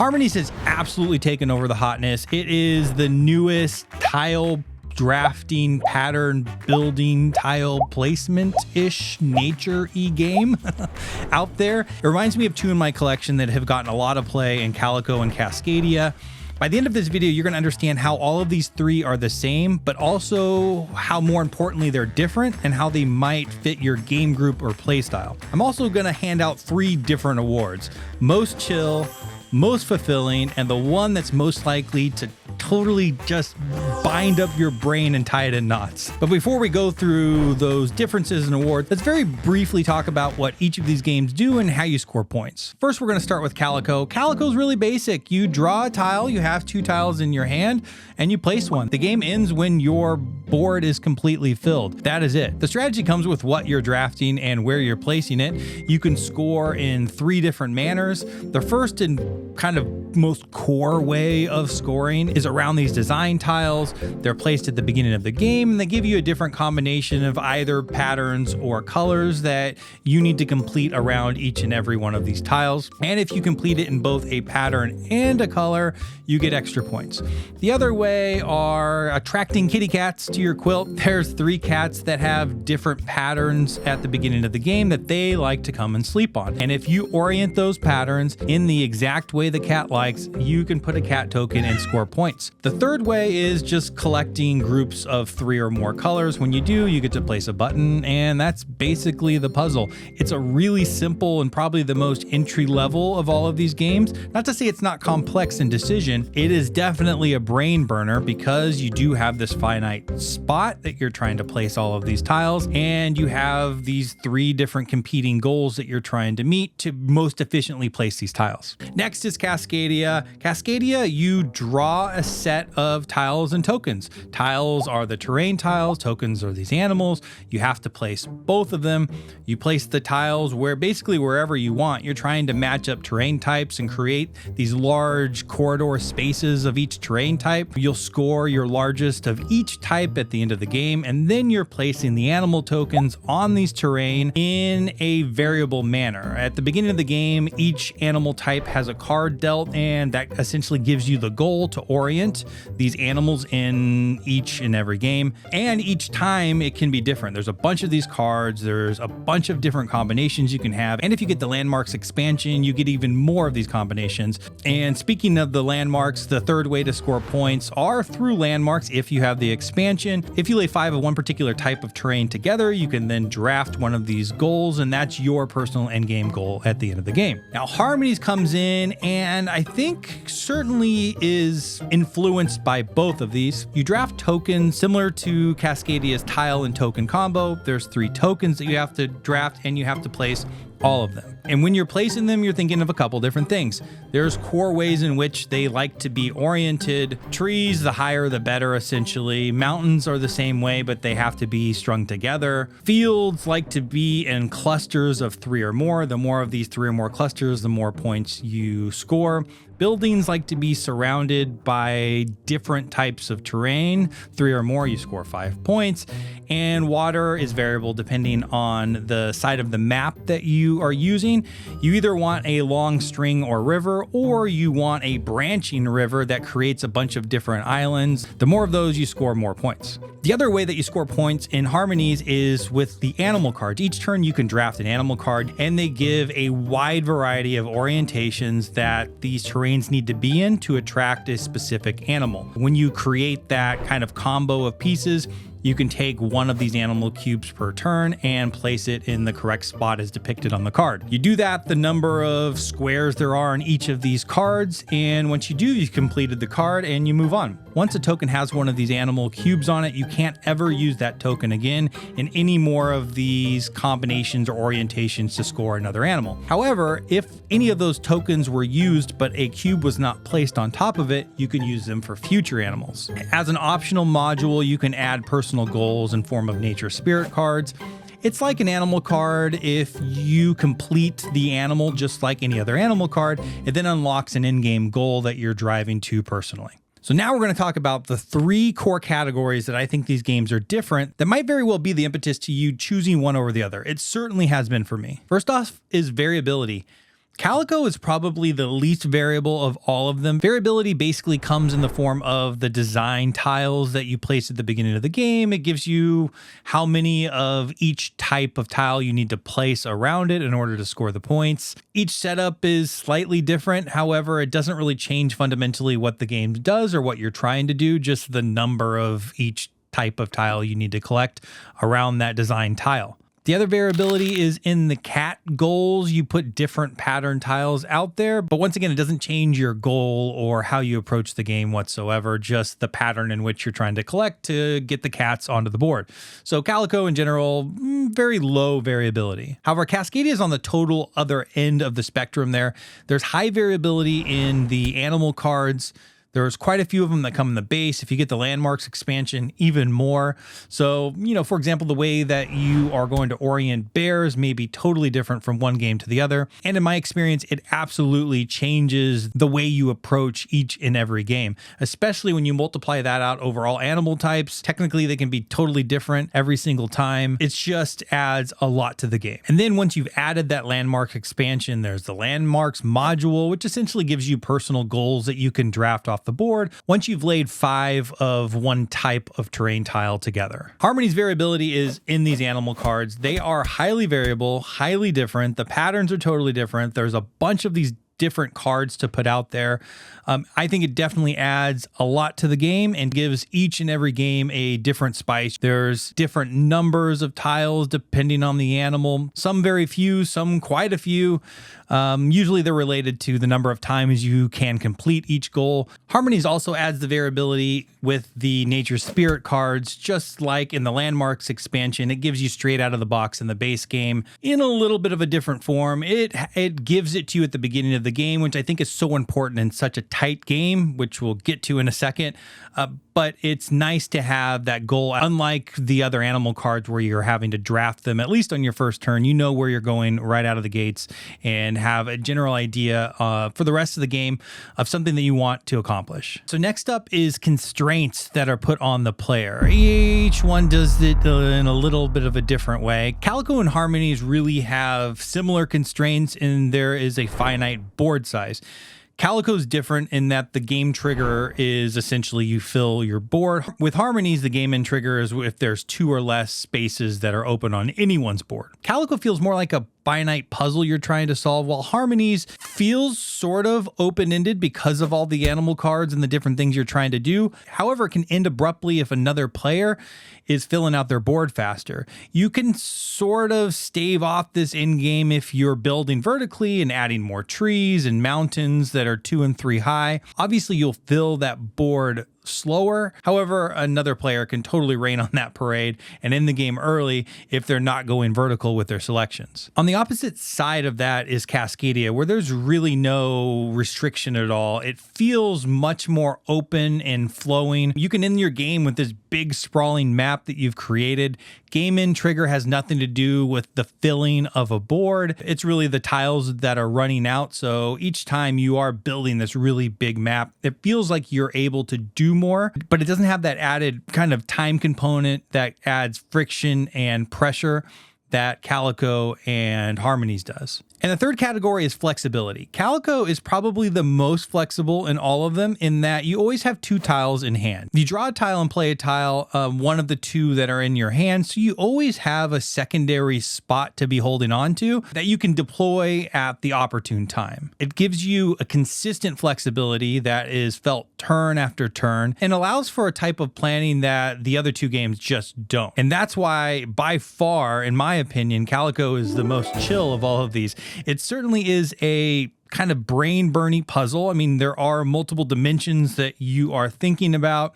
Harmonies has absolutely taken over the hotness. It is the newest tile drafting, pattern building, tile placement-ish, nature-y game out there. It reminds me of two in my collection that have gotten a lot of play in Calico and Cascadia. By the end of this video, you're going to understand how all of these three are the same, but also how, more importantly, they're different and how they might fit your game group or playstyle. I'm also going to hand out 3 different awards: most chill, most fulfilling, and the one that's most likely to totally just bind up your brain and tie it in knots. But before we go through those differences in awards, let's very briefly talk about what each of these games do and how you score points. First, we're going to start with Calico. Calico's really basic. You draw a tile, you have 2 tiles in your hand, and you place one. The game ends when your board is completely filled. That is it. The strategy comes with what you're drafting and where you're placing it. You can score in 3 different manners. The first and kind of most core way of scoring is around these design tiles. They're placed at the beginning of the game, and they give you a different combination of either patterns or colors that you need to complete around each and every one of these tiles. And if you complete it in both a pattern and a color, you get extra points. The other way are attracting kitty cats to your quilt. There's 3 cats that have different patterns at the beginning of the game that they like to come and sleep on. And if you orient those patterns in the exact way the cat likes, you can put a cat token and score points. The third way is just collecting groups of 3 or more colors. When you do, you get to place a button, and that's basically the puzzle. It's a really simple and probably the most entry level of all of these games. Not to say it's not complex in decision, it is definitely a brain burner because you do have this finite spot that you're trying to place all of these tiles, and you have these 3 different competing goals that you're trying to meet to most efficiently place these tiles. Next is Cascadia. Cascadia, you draw a set of tiles and tokens. Tiles are the terrain tiles, tokens are these animals. You have to place both of them. You place the tiles wherever you want. You're trying to match up terrain types and create these large corridor spaces of each terrain type. You'll score your largest of each type at the end of the game, and then you're placing the animal tokens on these terrain in a variable manner. At the beginning of the game, each animal type has a card dealt, and that essentially gives you the goal to orient these animals in each and every game. And each time it can be different. There's a bunch of these cards, there's a bunch of different combinations you can have, and if you get the landmarks expansion, you get even more of these combinations. And speaking of the landmarks, the third way to score points are through landmarks if you have the expansion. If you lay 5 of one particular type of terrain together, you can then draft one of these goals, and that's your personal endgame goal at the end of the game. Now, Harmonies comes in, and I think certainly is influenced by both of these. You draft tokens similar to Cascadia's tile and token combo. There's 3 tokens that you have to draft, and you have to place all of them. And when you're placing them, you're thinking of a couple different things. There's core ways in which they like to be oriented. Trees, the higher the better, essentially. Mountains are the same way, but they have to be strung together. Fields like to be in clusters of 3 or more. The more of these 3 or more clusters, the more points you score. Buildings like to be surrounded by different types of terrain. 3 or more, you score 5 points. And water is variable depending on the side of the map that you are using. You either want a long string or river, or you want a branching river that creates a bunch of different islands. The more of those, you score more points. The other way that you score points in Harmonies is with the animal cards. Each turn you can draft an animal card, and they give a wide variety of orientations that these terrains need to be in to attract a specific animal. When you create that kind of combo of pieces, you can take one of these animal cubes per turn and place it in the correct spot as depicted on the card. You do that the number of squares there are in each of these cards, and once you do, you've completed the card and you move on. Once a token has one of these animal cubes on it, you can't ever use that token again in any more of these combinations or orientations to score another animal. However, if any of those tokens were used but a cube was not placed on top of it, you can use them for future animals. As an optional module, you can add personal goals in form of nature spirit cards. It's like an animal card. If you complete the animal just like any other animal card, it then unlocks an in-game goal that you're driving to personally. So now we're going to talk about the 3 core categories that I think these games are different that might very well be the impetus to you choosing one over the other. It certainly has been for me. First off is variability. Calico is probably the least variable of all of them. Variability basically comes in the form of the design tiles that you place at the beginning of the game. It gives you how many of each type of tile you need to place around it in order to score the points. Each setup is slightly different. However, it doesn't really change fundamentally what the game does or what you're trying to do, just the number of each type of tile you need to collect around that design tile. The other variability is in the cat goals. You put different pattern tiles out there, but once again, it doesn't change your goal or how you approach the game whatsoever, just the pattern in which you're trying to collect to get the cats onto the board. So Calico in general, very low variability. However, Cascadia is on the total other end of the spectrum there. There's high variability in the animal cards. There's quite a few of them that come in the base. If you get the landmarks expansion, even more. So, for example, the way that you are going to orient bears may be totally different from one game to the other. And in my experience, it absolutely changes the way you approach each and every game, especially when you multiply that out over all animal types. Technically, they can be totally different every single time. It just adds a lot to the game. And then once you've added that landmark expansion, there's the landmarks module, which essentially gives you personal goals that you can draft off the board once you've laid 5 of one type of terrain tile together. Harmonies variability is in these animal cards. They are highly variable, highly different. The patterns are totally different. There's a bunch of these different cards to put out there. I think it definitely adds a lot to the game and gives each and every game a different spice. There's different numbers of tiles depending on the animal. Some very few, some quite a few. Usually they're related to the number of times you can complete each goal. Harmonies also adds the variability with the Nature Spirit cards, just like in the Landmarks expansion. It gives you straight out of the box in the base game in a little bit of a different form. It gives it to you at the beginning of the game, which I think is so important in such a tight game, which we'll get to in a second. But it's nice to have that goal, unlike the other animal cards where you're having to draft them, at least on your first turn. You know where you're going right out of the gates and have a general idea for the rest of the game of something that you want to accomplish. So next up is constraints that are put on the player. Each one does it in a little bit of a different way. Calico and Harmonies really have similar constraints, and there is a finite board size. Calico's different in that the game trigger is essentially you fill your board. With Harmonies, the game end trigger is if there's 2 or less spaces that are open on anyone's board. Calico feels more like a finite puzzle you're trying to solve, while Harmonies feels sort of open-ended because of all the animal cards and the different things you're trying to do. However, it can end abruptly if another player is filling out their board faster. You can sort of stave off this end game if you're building vertically and adding more trees and mountains that are 2 and 3 high. Obviously, you'll fill that board slower. However, another player can totally rain on that parade and end the game early if they're not going vertical with their selections. On the opposite side of that is Cascadia, where there's really no restriction at all. It feels much more open and flowing. You can end your game with this big sprawling map that you've created. Game end trigger has nothing to do with the filling of a board. It's really the tiles that are running out. So each time you are building this really big map, it feels like you're able to do more, but it doesn't have that added kind of time component that adds friction and pressure that Calico and Harmonies does. And the third category is flexibility. Calico is probably the most flexible in all of them in that you always have 2 tiles in hand. You draw a tile and play a tile, one of the 2 that are in your hand, so you always have a secondary spot to be holding on to that you can deploy at the opportune time. It gives you a consistent flexibility that is felt turn after turn and allows for a type of planning that the other 2 games just don't. And that's why, by far, in my opinion, Calico is the most chill of all of these. It certainly is a kind of brain-burning puzzle. I mean, there are multiple dimensions that you are thinking about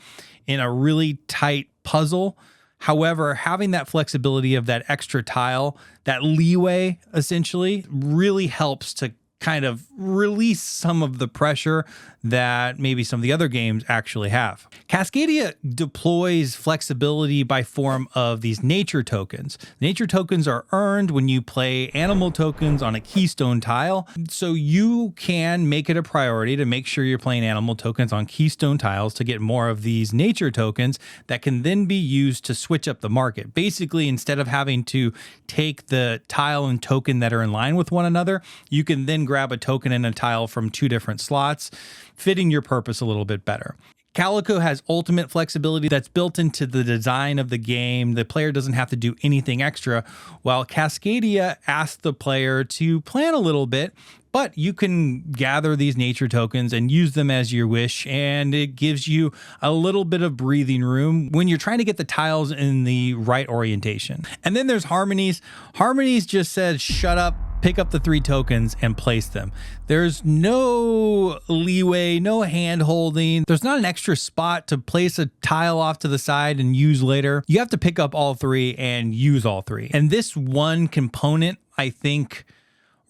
in a really tight puzzle. However, having that flexibility of that extra tile, that leeway, essentially, really helps to kind of release some of the pressure that maybe some of the other games actually have. Cascadia deploys flexibility by form of these nature tokens. Nature tokens are earned when you play animal tokens on a keystone tile, so you can make it a priority to make sure you're playing animal tokens on keystone tiles to get more of these nature tokens that can then be used to switch up the market. Basically, instead of having to take the tile and token that are in line with one another, you can then can grab a token and a tile from 2 different slots, fitting your purpose a little bit better. Calico has ultimate flexibility that's built into the design of the game. The player doesn't have to do anything extra, while Cascadia asks the player to plan a little bit, but you can gather these nature tokens and use them as you wish, and it gives you a little bit of breathing room when you're trying to get the tiles in the right orientation. And then there's Harmonies. Harmonies just says, shut up, pick up the 3 tokens and place them. There's no leeway, no hand holding. There's not an extra spot to place a tile off to the side and use later. You have to pick up all 3 and use all 3. And this one component, I think,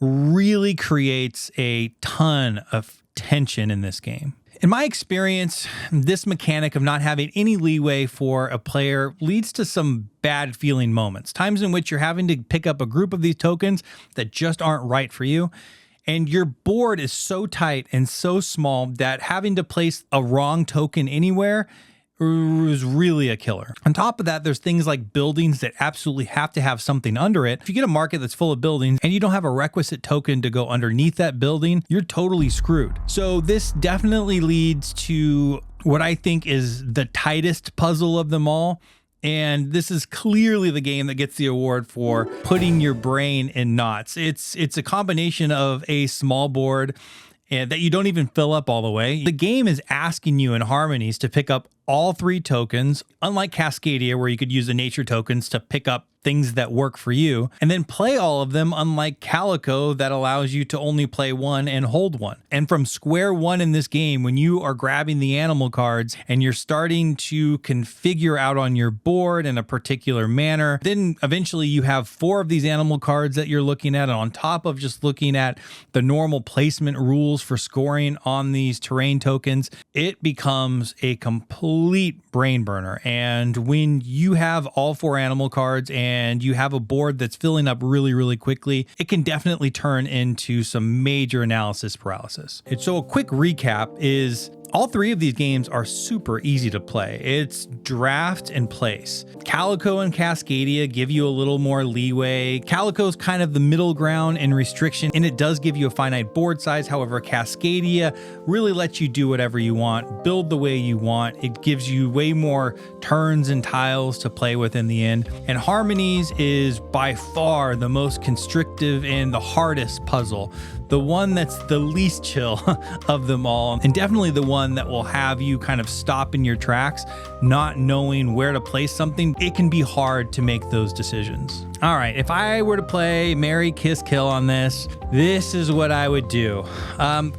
really creates a ton of tension in this game. In my experience, this mechanic of not having any leeway for a player leads to some bad feeling moments, times in which you're having to pick up a group of these tokens that just aren't right for you. And your board is so tight and so small that having to place a wrong token anywhere is really a killer. On top of that, there's things like buildings that absolutely have to have something under it. If you get a market that's full of buildings and you don't have a requisite token to go underneath that building, you're totally screwed. So this definitely leads to what I think is the tightest puzzle of them all. And this is clearly the game that gets the award for putting your brain in knots. It's a combination of a small board and that you don't even fill up all the way. The game is asking you in Harmonies to pick up all 3 tokens, unlike Cascadia, where you could use the nature tokens to pick up things that work for you, and then play all of them, unlike Calico, that allows you to only play 1 and hold 1. And from square one in this game, when you are grabbing the animal cards and you're starting to configure out on your board in a particular manner, then eventually you have 4 of these animal cards that you're looking at, and on top of just looking at the normal placement rules for scoring on these terrain tokens, it becomes a complete brain burner. And when you have all 4 animal cards and you have a board that's filling up really, really quickly, it can definitely turn into some major analysis paralysis. And so a quick recap is all 3 of these games are super easy to play. It's draft and place. Calico and Cascadia give you a little more leeway. Calico's kind of the middle ground and restriction, and it does give you a finite board size. However, Cascadia really lets you do whatever you want, build the way you want. It gives you way more turns and tiles to play with in the end. And Harmonies is by far the most constrictive and the hardest puzzle. The one that's the least chill of them all, and definitely the one that will have you kind of stop in your tracks, not knowing where to place something. It can be hard to make those decisions. All right, if I were to play Marry, Kiss, Kill on this is what I would do.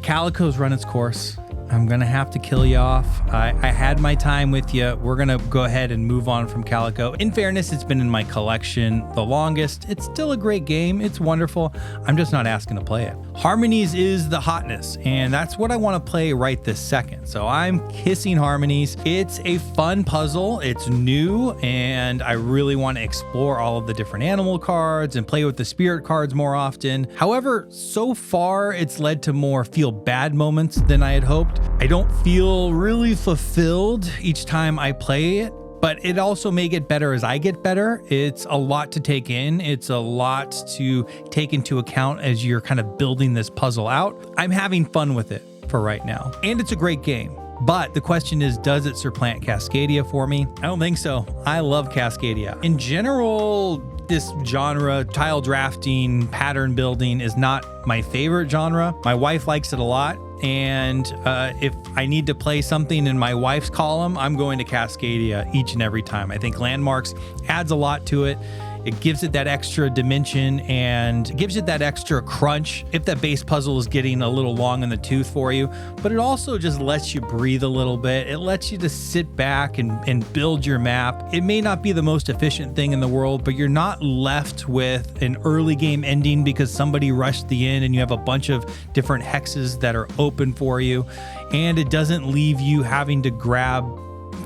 Calico's run its course. I'm gonna have to kill you off. I had my time with you. We're gonna go ahead and move on from Calico. In fairness, it's been in my collection the longest. It's still a great game. It's wonderful. I'm just not asking to play it. Harmonies is the hotness, and that's what I want to play right this second. So I'm kissing Harmonies. It's a fun puzzle. It's new, and I really want to explore all of the different animal cards and play with the spirit cards more often. However, so far it's led to more feel bad moments than I had hoped. I don't feel really fulfilled each time I play it, but it also may get better as I get better. It's a lot to take in. It's a lot to take into account as you're kind of building this puzzle out. I'm having fun with it for right now, and it's a great game. But the question is, does it supplant Cascadia for me? I don't think so. I love Cascadia. In general, this genre, tile drafting, pattern building, is not my favorite genre. My wife likes it a lot. And if I need to play something in my wife's column, I'm going to Cascadia each and every time. I think Landmarks adds a lot to it. It gives it that extra dimension and gives it that extra crunch if that base puzzle is getting a little long in the tooth for you. But it also just lets you breathe a little bit. It lets you just sit back and build your map. It may not be the most efficient thing in the world, but you're not left with an early game ending because somebody rushed the end and you have a bunch of different hexes that are open for you. And it doesn't leave you having to grab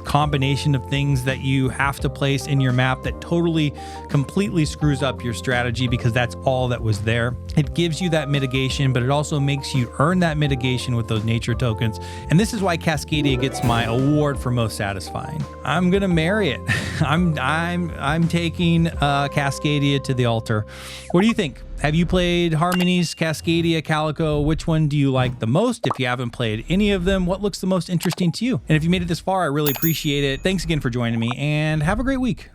combination of things that you have to place in your map that totally completely screws up your strategy because that's all that was there. It gives you that mitigation, but it also makes you earn that mitigation with those nature tokens. And this is why Cascadia gets my award for most satisfying. I'm gonna marry it. I'm taking Cascadia to the altar. What do you think? Have you played Harmonies, Cascadia, Calico? Which one do you like the most? If you haven't played any of them, what looks the most interesting to you? And if you made it this far, I really appreciate it. Thanks again for joining me, and have a great week.